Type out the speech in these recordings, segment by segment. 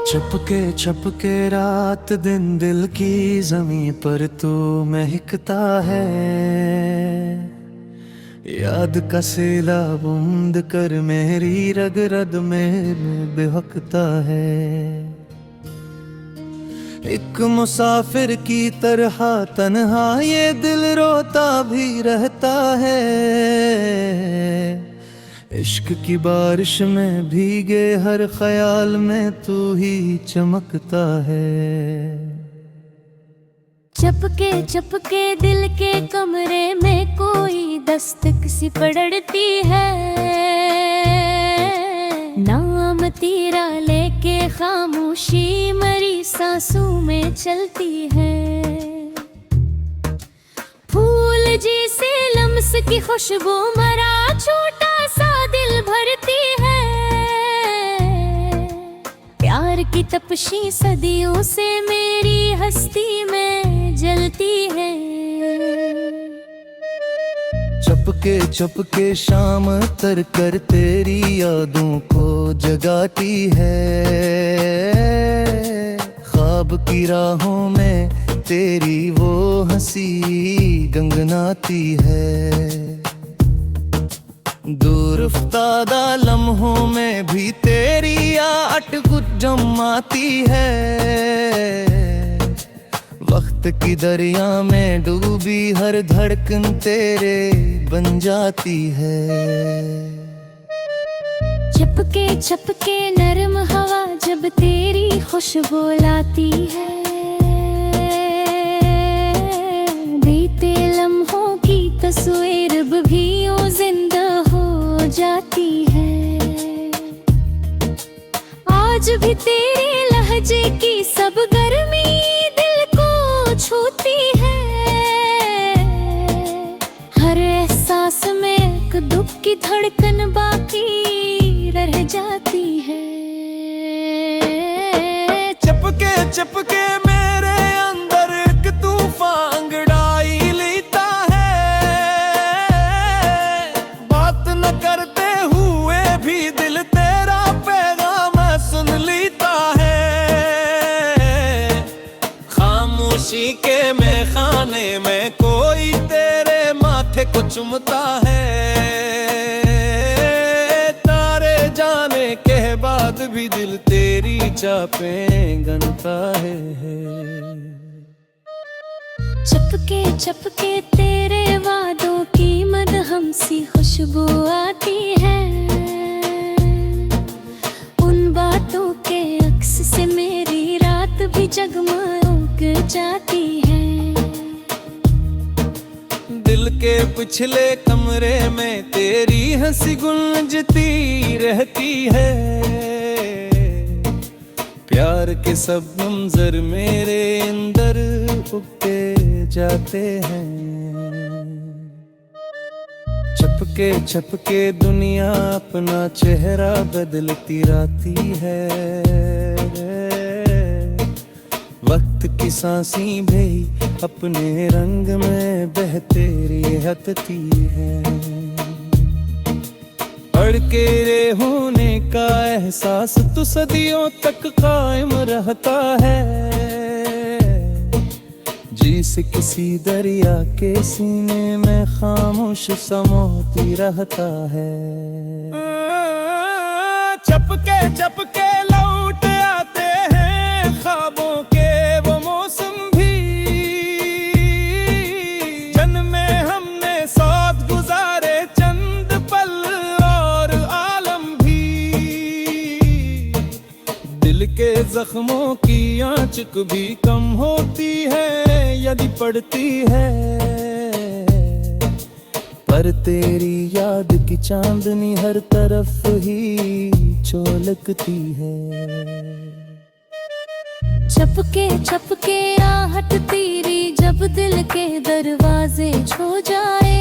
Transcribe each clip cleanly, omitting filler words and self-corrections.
चुपके चुपके रात दिन दिल की जमीं पर तू महकता है। याद का सेला बूंद कर मेरी रग रग में बेहकता है। एक मुसाफिर की तरह तन्हा ये दिल रोता भी रहता है। इश्क की बारिश में भीगे हर ख्याल में तू ही चमकता है। चपके चपके दिल के कमरे में कोई दस्तक सी पड़ती है। नाम तेरा लेके खामोशी मरी सांसों में चलती है। फूल जैसे लम्स की खुशबू मरा छोटा सा दिल भरती है। प्यार की तपशी सदियों से मेरी हस्ती में जलती है। चपके चपके शाम तर कर तेरी यादों को जगाती है। ख्वाब की राहों में तेरी वो हंसी गंगनाती है। दूर अफ्तादा लम्हों में भी तेरी आट जमाती है। वक्त की दरिया में डूबी हर धड़कन तेरे बन जाती है। चपके चपके नरम हवा जब तेरी खुशबू लाती है। बीते लम्हों की तस्वीर भी यूं जिंदा हो जाती है। आज भी तेरे लहजे की सब गर्मी दिल को छूती है। हर एहसास में एक दुख की धड़कन बाकी रह जाती है। चपके चपके मेरे अंदर एक तूफान अंगड़ाई लेता है। बात न करते हुए भी दिल तेरा पैगाम सुन लेता है। खामोशी के मेखाने में कोई तेरे माथे को चुमता है। तारे जाने के बाद भी दिल तेरी चापें गनता है। चपके चपके तेरे वादों की मदहम सी खुशबू आती है। उन बातों के अक्स से मेरी रात भी जगमग जाती है। दिल के पिछले कमरे में तेरी हंसी गुंजती रहती है। प्यार के सब मंजर मेरे अंदर उगते जाते हैं। चपके चपके दुनिया अपना चेहरा बदलती रहती है। वक्त की सांसें भी अपने रंग में बहते रहती है। अड़के रे होने का एहसास तो सदियों तक कायम रहता है। जिसे किसी दरिया के सीने में खामोश समोती रहता है। चपके चपके लौट आते हैं ख्वाबों के वो मौसम भी। जन्मे हमने साथ गुजारे चंद पल और आलम भी। दिल के जख्मों की आंच भी कम होती है यदि पड़ती है। पर तेरी याद की चांदनी हर तरफ ही चमकती है। चपके चपके आहट तेरी जब दिल के दरवाजे छू जाए।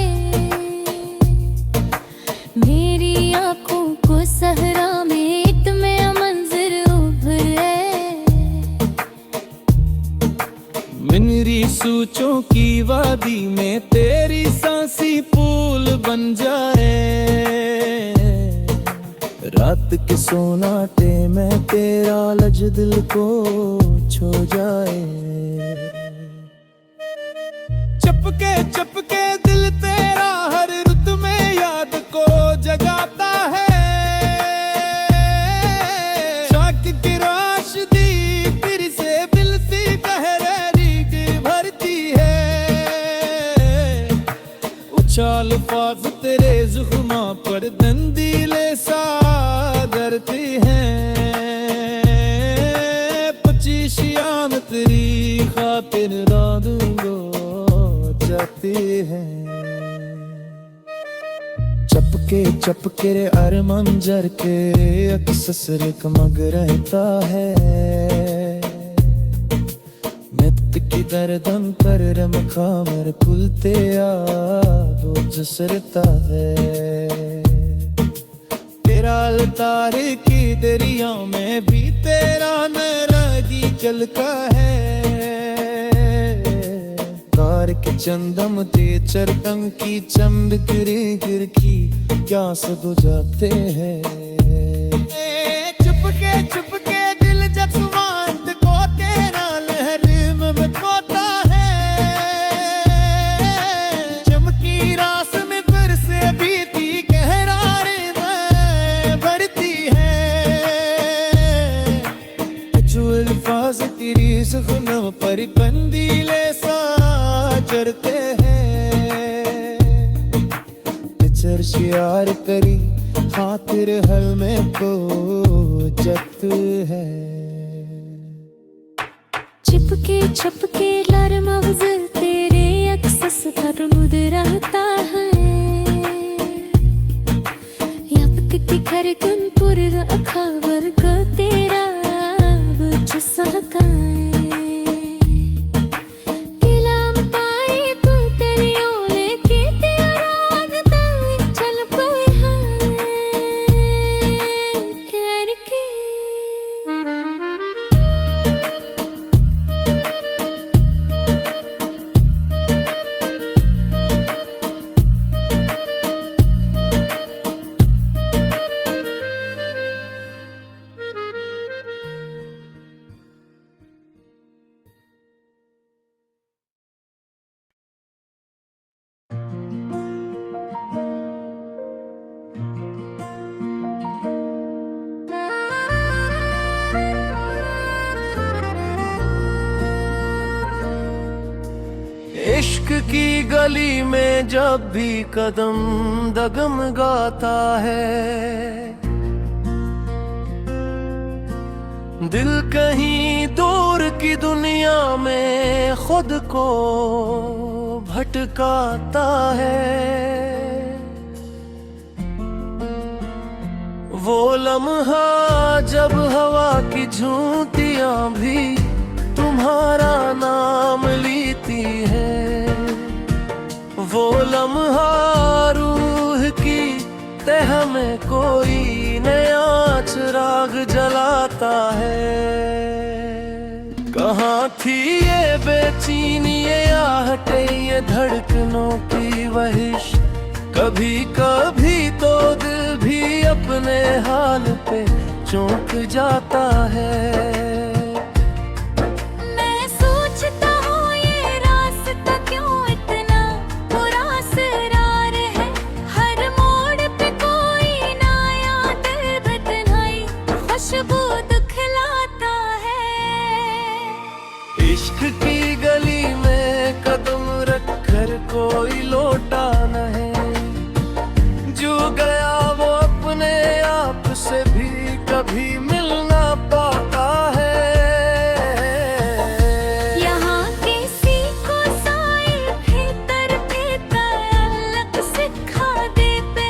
मेरी आंखों को सहरा में इत्मे मंजर उभरे। मेरी सोचों की वादी में तेरी सांसी पुल बन जाए। रात के सोनाटे में तेरा लज दिल को छो जाए। चपके चपके दिल तेरा हर रुत में याद को जगाता है। शाक की रोशनी फिर से दिल सी तहरीक भरती है। उछाल फाज तेरे जुख्मा पर दंदीले सा डरते हैं। पचीशियान तेरी खातिर रातों जाते हैं। चपके चपके रे अरमान जर के अक्सर कमग रहता है। मित की दर्दन पर रम खामर खुलते आब जसरता है। तेरा तारे की दरिया में भी तेरा नाराजी चलका है। कार के चंदम ते चरतम की चमक रे गिर की क्या सद जाते हैं। चुपके चुपके दिल जज्बात को तेरा लहर में खोता है। चमकी रास में फिर से बीती गहरारे में भरती है। जो अल्फाज तेरी जुबान पर कंदीले सा चरते हैं। पिचर शियार करी खातिर हल में को जत है। चिपके चपके लर मगज तेरे अक्सस पर मुदराता है। याद की घर गुन पुर खबर को तेरा बुझ सकाए। इश्क की गली में जब भी कदम डगमगाता है। दिल कहीं दूर की दुनिया में खुद को भटकाता है। वो लम्हा जब हवा की झूठियां भी तुम्हारा नाम लेती है। वो लम्हा रूह की तह में कोई नया चिराग जलाता है। कहाँ थी ये बेचैनी ये आहटे ये धड़कनों की वहिश। कभी कभी तो दिल भी अपने हाल पे चौंक जाता है। इश्क की गली में कदम रखकर कोई लौटा नहीं। जो गया वो अपने आप से भी कभी मिल ना पाता है। यहाँ किसी को साए भीतर भीतर अलग सिखा देते।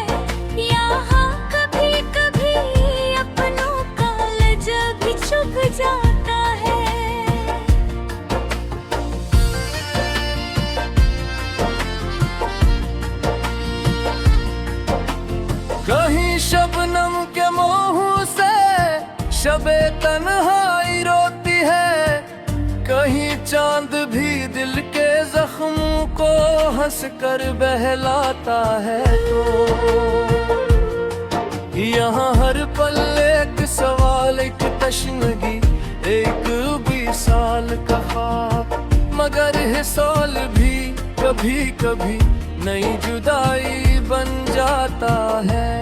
यहाँ कभी कभी अपनों का लजा भी छुप जाता है। कहीं शबनम के मोह से शबे तन्हाई रोती है। कहीं चांद भी दिल के जख्मों को हंस कर बहलाता है। तो यहाँ हर पल एक सवाल, एक तशनगी, एक भी साल का ख्वाब। मगर है साल भी कभी कभी नई जुदाई बन जाता है।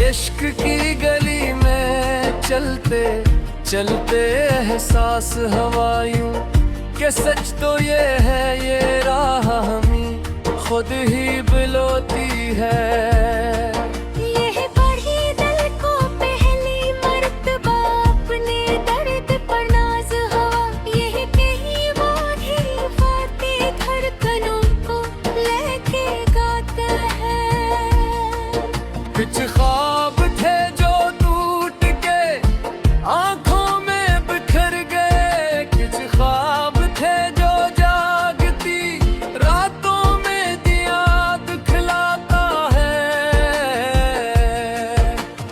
इश्क की गली में चलते चलते एहसास हवायूं के सच तो ये है, ये राह हमी खुद ही बुलाती है। यह पढ़ी दिल को पहली मर्तबा अपने दर्द पर नाज हवा, यह कहीं वो ही बातें धड़कनों को लेके गाता है। कुछ ख्वाब थे जो टूट के आंखों में बिखर गए, कुछ ख्वाब थे जो जागती रातों में दिया दिखलाता है।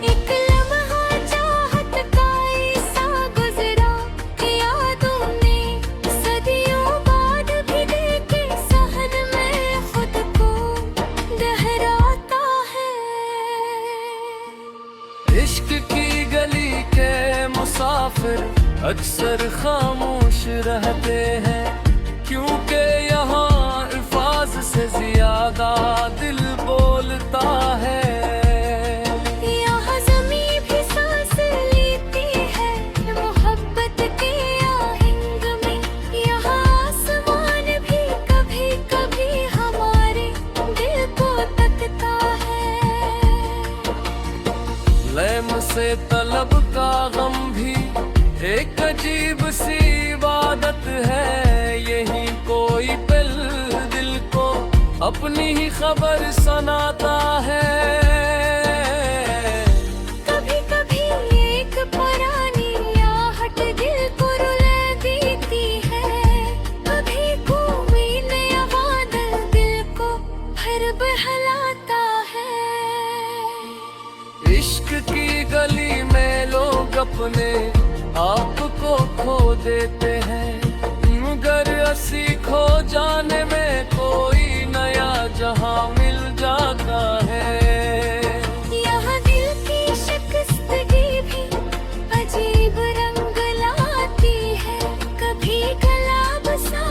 एक लम्हा चाहत का ऐसा गुजरा कि यादों ने सदियों बाद भी देखे सहन में खुद को दोहराता है। इश्क की गली के मुसाफिर अक्सर खामोश रहते हैं, क्योंकि यहाँ अल्फाज से ज्यादा दिल बोलता है। यहाँ ज़मीं भी सांस लेती है मोहब्बत के आहंग में, यहाँ आसमान भी कभी कभी हमारे दिल को तकता है। लैम से तलब का गम भी एक अजीब सी इबादत है। यही कोई पल दिल को अपनी ही खबर सुनाता है। कभी कभी एक पुरानी आहट दिल को रुला देती है, कभी कोई नया बादल दिल को भर बहलाता है। इश्क की गली में लोग अपने आप को खो देते हैं, मगर असी खो जाने में कोई नया जहां मिल जाता है। यहाँ दिल की शिकस्तगी भी अजीब रंग लाती है, कभी गुलाब सा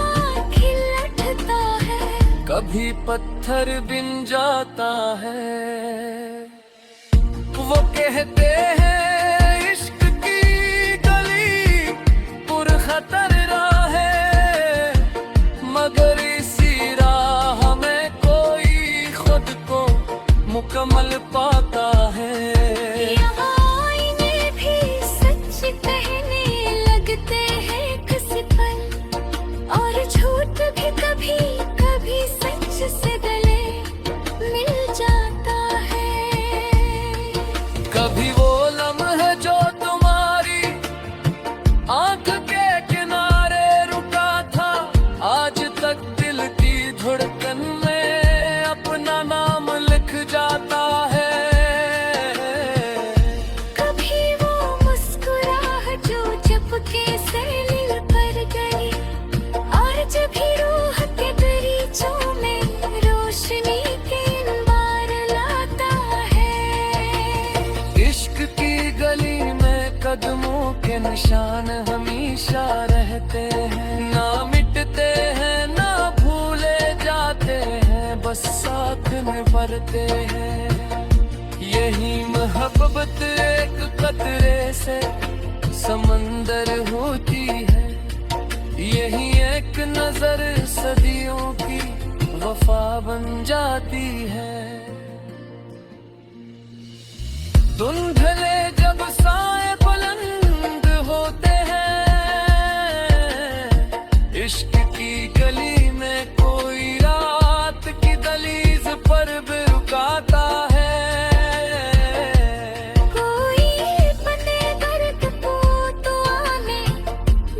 खिल उठता है, कभी पत्थर बिन जाता है। वो कहते हैं इश्क की गली पुरखतर राह है, मगर इसी राह में कोई खुद को मुकम्मल पाता है। यहाँ आईने भी सच कहने लगते हैं किसी पल, और झूठ भी कभी कभी सच से गले मिल जाता है। कभी वो लम्हा जो तुम्हारी आंख के किनारे रुका था, आज तक दिल की धड़कन में अपना नाम लिख जाता है। कभी वो मुस्कुराहट जो चुपके से दिल पर गई, और जब भी रूह के दरीचों में रोशनी के अंबार लाता है। इश्क की गली में कदमों के निशान हमेशा रहते हैं, ना मिटते हैं ना भूले जाते हैं, बस साथ निभरते हैं। यही मोहब्बत एक कतरे से समंदर होती है, यही एक नजर सदियों की वफा बन जाती है। धुंधले जब साए बुलंद होते हैं, इश्क की गली में कोई रात की दहलीज पर भी रुकाता है। कोई अपने दर्द को तो आने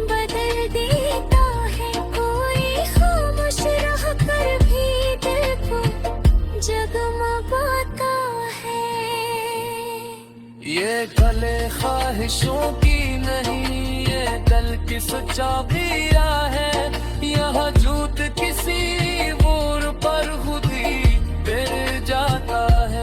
बदल देता है, कोई खामोश रह कर भी दिल को जगमगाता है। ये गले ख्वाहिशों की नहीं, ये दिल की सच्चा पिया है। यहाँ झूठ किसी और पर खुद ही गिर जाता है।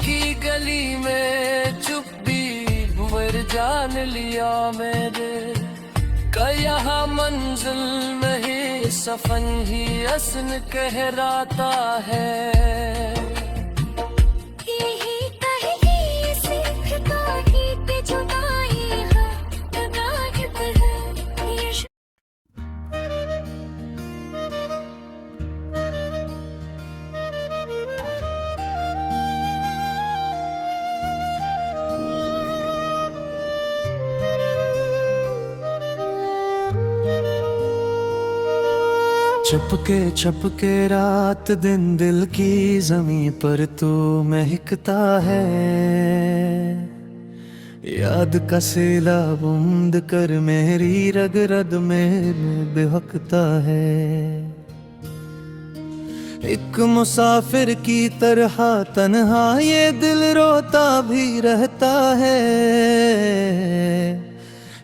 की गली में चुप भी मर जान लिया मेरे का यहाँ मंजिल नहीं सफन ही असन कहराता है यही पहली सीखता ही पे जुदाई है गायब है ये चपके चपके रात दिन दिल की जमीन पर तू महकता है याद का सेला बूंद कर मेरी रग रग में बेहकता है एक मुसाफिर की तरह तन्हा ये दिल रोता भी रहता है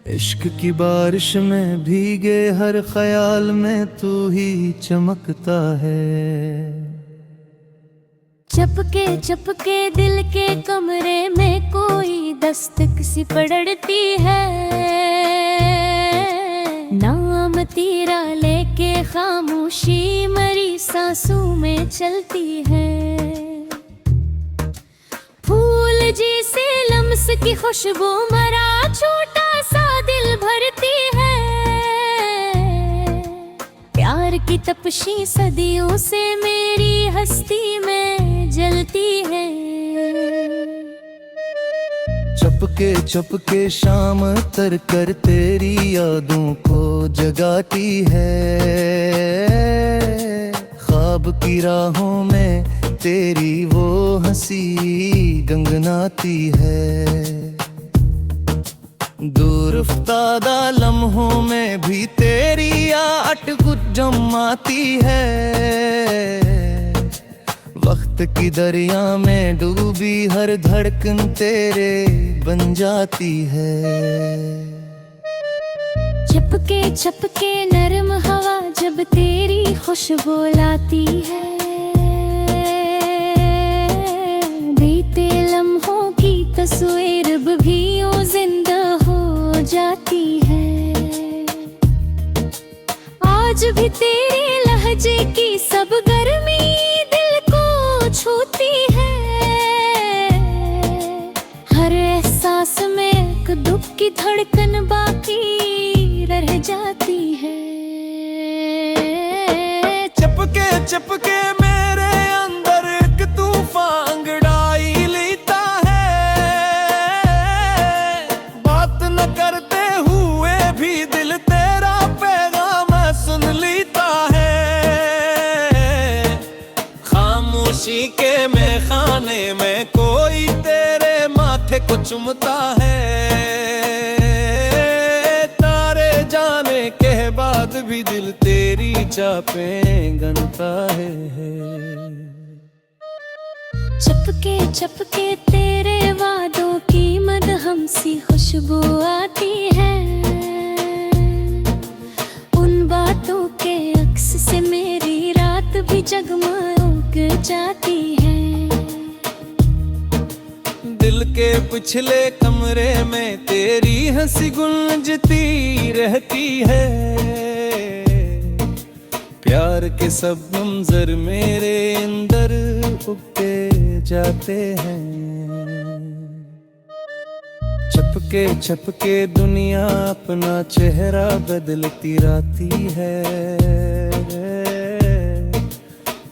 इश्क की बारिश में भीगे हर ख्याल में तू ही चमकता है चपके चपके दिल के कमरे में कोई दस्तक सी पड़ती है नाम तेरा लेके खामोशी मरी सांसों में चलती है फूल जैसे लम्स की खुशबू मरा छोटा सा दिल भरती है प्यार की तपशी सदियों से मेरी हस्ती में जलती है चपके चपके शाम तर कर तेरी यादों को जगाती है ख्वाब की राहों में तेरी वो हंसी गंगनाती है दूर उफ्तादा लम्हों में भी तेरी आट जमाती है वक्त की दरिया में डूबी हर धड़कन तेरे बन जाती है चपके चपके नरम हवा जब तेरी खुशबू लाती है बीते लम्हों की तस्वीर भी यूं जिंदा हो जाती है आज भी तेरे लहजे की सब गर्मी दिल को छूती है हर एहसास में एक दुख की धड़कन बाकी रह जाती है चपके चपके मेरे अंदर एक तूफान अंगड़ाई लेता है बात न करते हुए भी दिल तेरा पैगाम सुन लेता है खामोशी के मैखाने में कोई तेरे माथे को चुमता है तारे जाने के बाद भी दिल तेरी चापें गनता है चपके चपके तेरे वादों की मदहम सी खुशबू आती है उन बातों के अक्स से मेरी रात भी जगमग जाती है दिल के पिछले कमरे में तेरी हंसी गुंजती रहती है प्यार के सब मंजर मेरे अंदर उगते जाते हैं चपके चपके दुनिया अपना चेहरा बदलती रहती है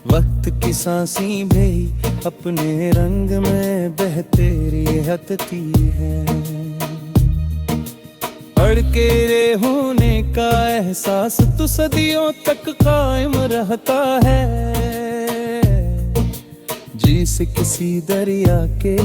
वक्त की सांसें भी अपने रंग में बहते रहती है अड़के रे होने का एहसास तो सदियों तक कायम रहता है जिसे किसी दरिया के